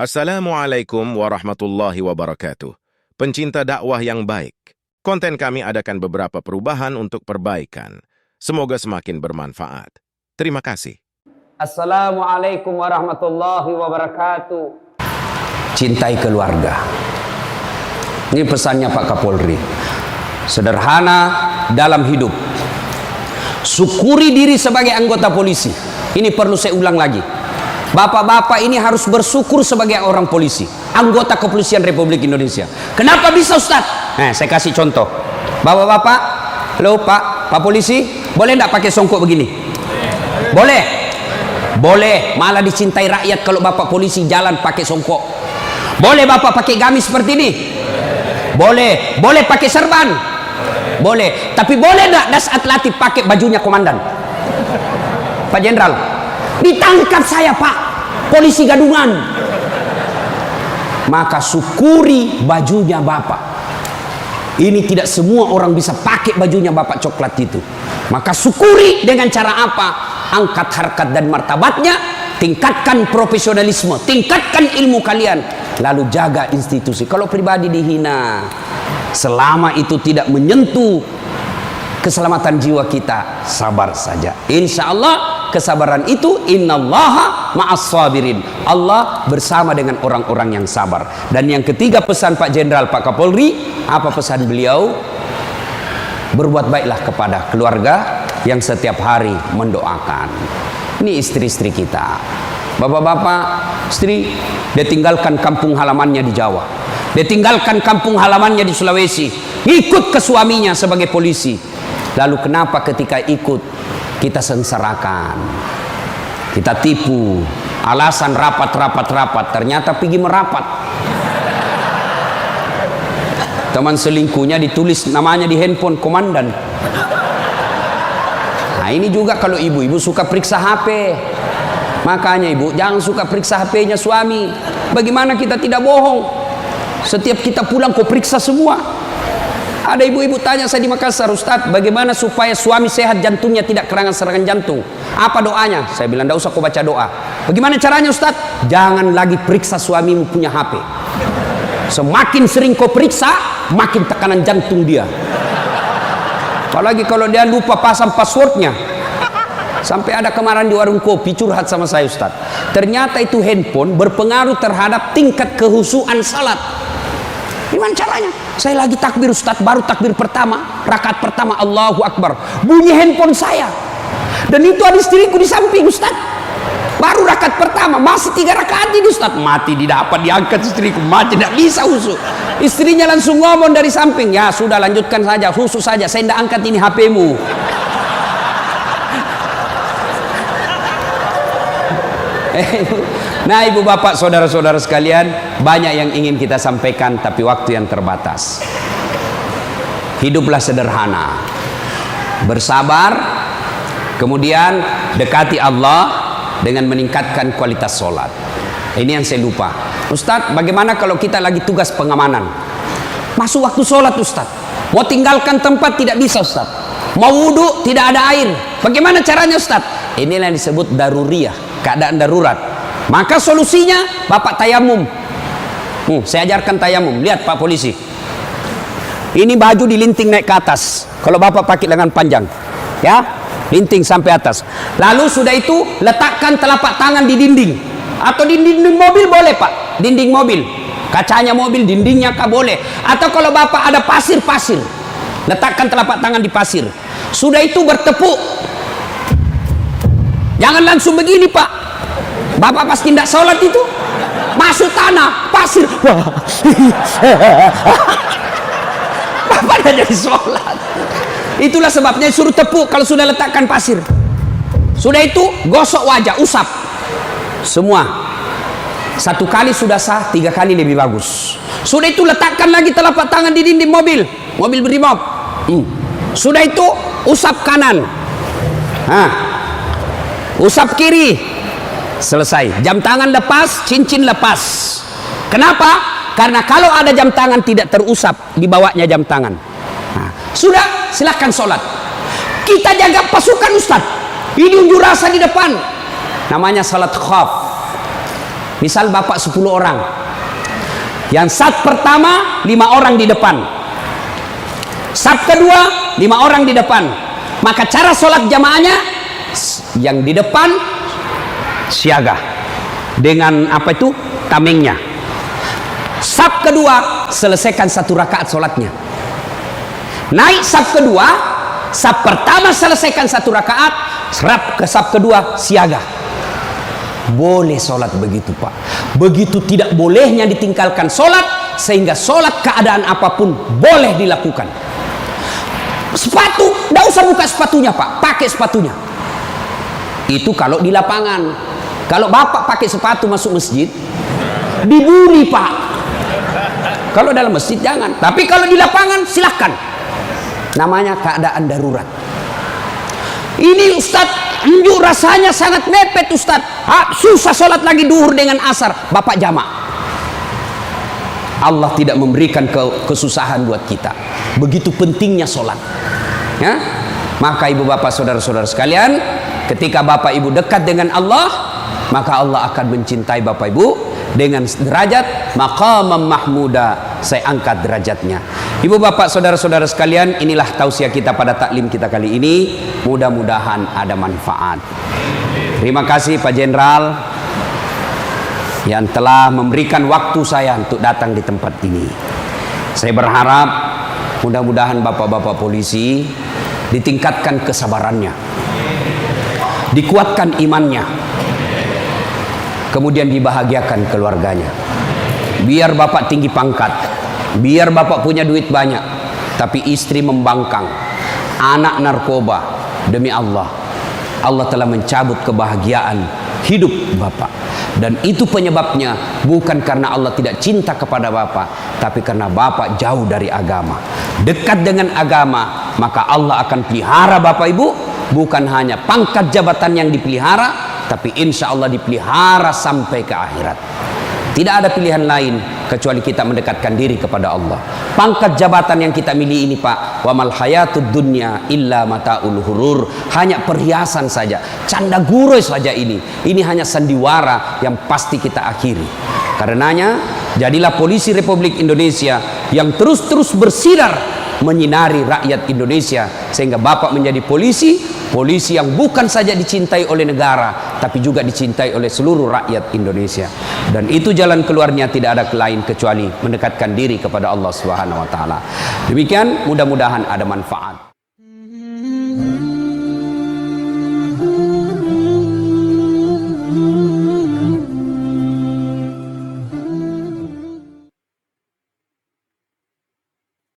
Assalamualaikum warahmatullahi wabarakatuh. Pencinta dakwah yang baik, konten kami adakan beberapa perubahan untuk perbaikan. Semoga semakin bermanfaat. Terima kasih. Assalamualaikum warahmatullahi wabarakatuh. Cintai keluarga. Ini pesannya Pak Kapolri. Sederhana dalam hidup. Syukuri diri sebagai anggota polisi. Ini perlu saya ulang lagi. Bapak-bapak ini harus bersyukur sebagai orang polisi, anggota Kepolisian Republik Indonesia. Kenapa bisa, Ustaz? Nah, saya kasih contoh. Bapak-bapak, halo Pak polisi, boleh enggak pakai songkok begini? Boleh? Boleh, malah dicintai rakyat kalau Bapak polisi jalan pakai songkok. Boleh Bapak pakai gamis seperti ini? Boleh. Boleh pakai serban? Boleh. Tapi boleh enggak Dasat Latif pakai bajunya komandan? Pak Jenderal, ditangkap saya Pak, polisi gadungan. Maka syukuri bajunya Bapak. Ini tidak semua orang bisa pakai bajunya Bapak coklat itu. Maka syukuri dengan cara apa? Angkat harkat dan martabatnya, tingkatkan profesionalisme, tingkatkan ilmu kalian, lalu jaga institusi. Kalau pribadi dihina, selama itu tidak menyentuh keselamatan jiwa kita, sabar saja. Insya Allah kesabaran itu, innallaha ma'as sabirin. Allah bersama dengan orang-orang yang sabar. Dan yang ketiga pesan Pak Jenderal, Pak Kapolri, apa pesan beliau? Berbuat baiklah kepada keluarga yang setiap hari mendoakan. Ini istri-istri kita. Bapak-bapak, istri, dia tinggalkan kampung halamannya di Jawa. Dia tinggalkan kampung halamannya di Sulawesi. Ikut ke suaminya sebagai polisi. Lalu kenapa ketika ikut kita sengsarakan, kita tipu, alasan rapat, ternyata pergi merapat. Teman selingkuhnya ditulis namanya di handphone komandan. Nah ini juga kalau ibu-ibu suka periksa HP. Makanya ibu jangan suka periksa HP-nya suami. Bagaimana kita tidak bohong? Setiap kita pulang kau periksa semua. Ada ibu-ibu tanya saya di Makassar, Ustadz, bagaimana supaya suami sehat jantungnya tidak serangan jantung? Apa doanya? Saya bilang, tidak usah kau baca doa. Bagaimana caranya, Ustadz? Jangan lagi periksa suamimu punya HP. Semakin sering kau periksa, makin tekanan jantung dia. Apalagi kalau dia lupa pasang passwordnya. Sampai ada kemarin di warung kopi curhat sama saya, Ustadz. Ternyata itu handphone berpengaruh terhadap tingkat kehusuan salat. Gimana caranya? Saya lagi takbir, Ustadz, baru takbir pertama, rakaat pertama, Allahu Akbar, bunyi handphone saya. Dan itu ada istriku di samping, Ustadz. Baru rakaat pertama, masih 3 rakaat ini, Ustadz. Mati didapat, diangkat istriku, mati, tidak bisa husu. Istrinya langsung ngomong dari samping, ya sudah lanjutkan saja, husu saja, saya tidak angkat ini HP-mu. Nah ibu bapak saudara-saudara sekalian, banyak yang ingin kita sampaikan tapi waktu yang terbatas. Hiduplah sederhana, bersabar, kemudian dekati Allah dengan meningkatkan kualitas sholat. Ini yang saya lupa, Ustadz, bagaimana kalau kita lagi tugas pengamanan, masuk waktu sholat, Ustadz, mau tinggalkan tempat tidak bisa, Ustadz, mau wudhu tidak ada air, bagaimana caranya, Ustadz? Inilah yang disebut daruriyah, keadaan darurat. Maka solusinya Bapak tayamum. Saya ajarkan tayamum. Lihat Pak polisi, ini baju dilinting naik ke atas. Kalau Bapak pakai lengan panjang, ya, linting sampai atas. Lalu sudah itu letakkan telapak tangan di dinding, atau di dinding mobil boleh Pak, dinding mobil, kacanya mobil, dindingnya kah boleh. Atau kalau Bapak ada pasir, letakkan telapak tangan di pasir. Sudah itu bertepuk. Jangan langsung begini Pak. Bapak pasti tidak sholat itu, masuk tanah, pasir. Bapak tidak jadi sholat. Itulah sebabnya suruh tepuk kalau sudah letakkan pasir. Sudah itu gosok wajah, usap. Semua. 1 kali sudah sah, 3 kali lebih bagus. Sudah itu letakkan lagi telapak tangan di dinding mobil berimob. Sudah itu usap kanan. Usap kiri. Selesai. Jam tangan lepas, cincin lepas. Kenapa? Karena kalau ada jam tangan tidak terusap, dibawanya jam tangan. Sudah, silahkan sholat. Kita jaga pasukan, Ustadz. Ini unjuk rasa di depan. Namanya salat khaf. Misal bapak 10 orang. Yang saf pertama 5 orang di depan. Saf kedua 5 orang di depan. Maka cara sholat jamaahnya, yang di depan siaga dengan apa itu? Tamengnya. Saf kedua selesaikan 1 rakaat sholatnya. Naik saf kedua, saf pertama selesaikan 1 rakaat, serap ke saf kedua siaga. Boleh sholat begitu Pak. Begitu tidak bolehnya ditinggalkan sholat, sehingga sholat keadaan apapun boleh dilakukan. Sepatu, tidak usah buka sepatunya Pak, pakai sepatunya. Itu kalau di lapangan. Kalau bapak pakai sepatu masuk masjid, dibully Pak. Kalau dalam masjid jangan, tapi kalau di lapangan silahkan. Namanya keadaan darurat. Ini Ustadz, unjuk rasanya sangat mepet Ustadz. Susah sholat lagi duhur dengan asar. Bapak jamak. Allah tidak memberikan kesusahan buat kita. Begitu pentingnya sholat. Ya? Maka ibu bapak saudara-saudara sekalian, ketika bapak ibu dekat dengan Allah, maka Allah akan mencintai bapak ibu dengan derajat maqamam mahmuda. Saya angkat derajatnya. Ibu bapak saudara-saudara sekalian, inilah tausiah kita pada taklim kita kali ini. Mudah-mudahan ada manfaat. Terima kasih Pak Jenderal yang telah memberikan waktu saya untuk datang di tempat ini. Saya berharap mudah-mudahan bapak-bapak polisi ditingkatkan kesabarannya, dikuatkan imannya, kemudian dibahagiakan keluarganya. Biar bapak tinggi pangkat, biar bapak punya duit banyak, tapi istri membangkang, anak narkoba, demi Allah, Allah telah mencabut kebahagiaan hidup bapak. Dan itu penyebabnya bukan karena Allah tidak cinta kepada bapak, tapi karena bapak jauh dari agama. Dekat dengan agama, maka Allah akan pelihara bapak ibu. Bukan hanya pangkat jabatan yang dipelihara, tapi insya Allah dipelihara sampai ke akhirat. Tidak ada pilihan lain kecuali kita mendekatkan diri kepada Allah. Pangkat jabatan yang kita miliki ini Pak, wa mal hayatud dunya illa mataul hurur, hanya perhiasan saja, canda gurau saja ini. Ini hanya sandiwara yang pasti kita akhiri. Karenanya jadilah polisi Republik Indonesia yang terus-terus bersinar menyinari rakyat Indonesia, sehingga bapak menjadi polisi yang bukan saja dicintai oleh negara, tapi juga dicintai oleh seluruh rakyat Indonesia. Dan itu jalan keluarnya tidak ada lain kecuali mendekatkan diri kepada Allah Subhanahu wa taala. Demikian, mudah-mudahan ada manfaat.